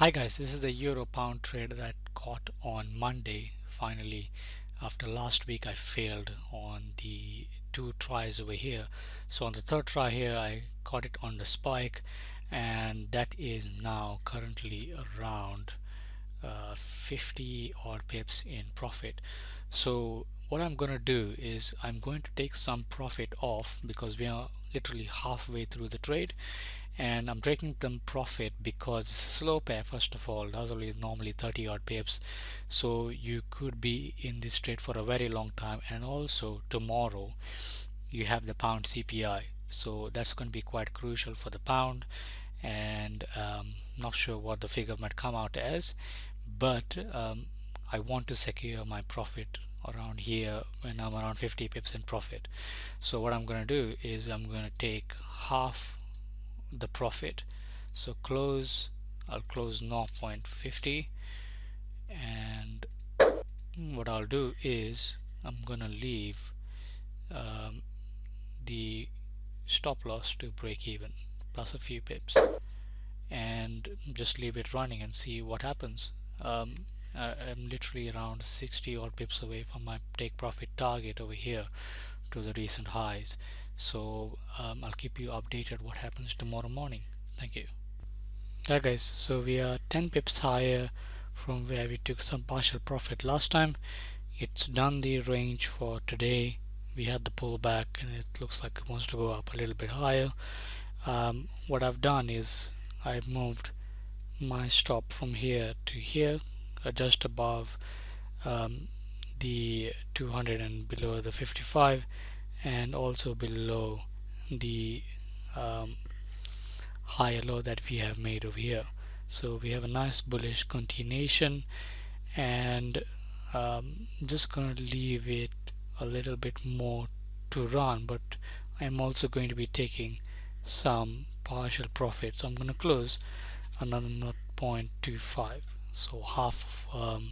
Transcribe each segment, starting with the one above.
Hi guys, this is the Euro Pound trade that caught on Monday. Finally, after last week I failed on the two tries over here. So on the third try here I caught it on the spike, and that is now currently around 50 odd pips in profit. So what I'm going to do is I'm going to take some profit off because we are literally halfway through the trade, and I'm taking them profit because it's a slow pair. First of all, that's only normally 30 odd pips, so you could be in this trade for a very long time. And also tomorrow you have the pound CPI, so that's going to be quite crucial for the pound. And not sure what the figure might come out as, but I want to secure my profit around here when I'm around 50 pips in profit. So what I'm going to do is I'm going to take half the profit. So I'll close 0.50, and what I'll do is I'm gonna leave um, the stop loss to break even plus a few pips, and just leave it running and see what happens. I'm literally around 60 odd pips away from my take profit target over here to the recent highs. So I'll keep you updated what happens tomorrow morning. Thank you. Yeah guys, so we are 10 pips higher from where we took some partial profit last time. It's done the range for today. We had the pullback and it looks like it wants to go up a little bit higher. What I've done is I've moved my stop from here to here, just above the 200 and below the 55, and also below the um, higher low that we have made over here. So we have a nice bullish continuation, and just gonna leave it a little bit more to run, but I'm also going to be taking some partial profit. So I'm gonna close another 0.25, so half of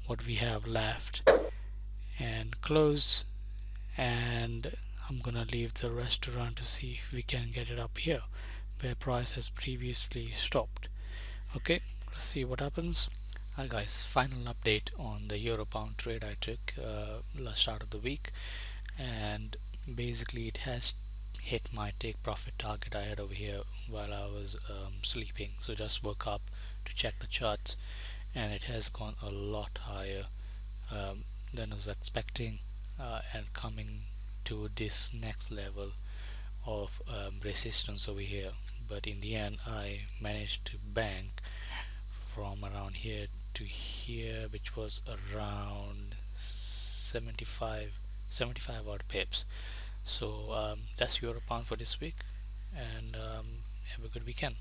what we have left, and close. And I'm gonna leave the rest to run to see if we can get it up here where price has previously stopped. Okay, let's see what happens. Hi guys, final update on the euro pound trade I took last start of the week, and basically it has hit my take profit target I had over here while I was sleeping. So just woke up to check the charts, and it has gone a lot higher than I was expecting, and coming to this next level of resistance over here. But in the end I managed to bank from around here to here, which was around 75 odd pips. So that's Euro pound for this week, and have a good weekend.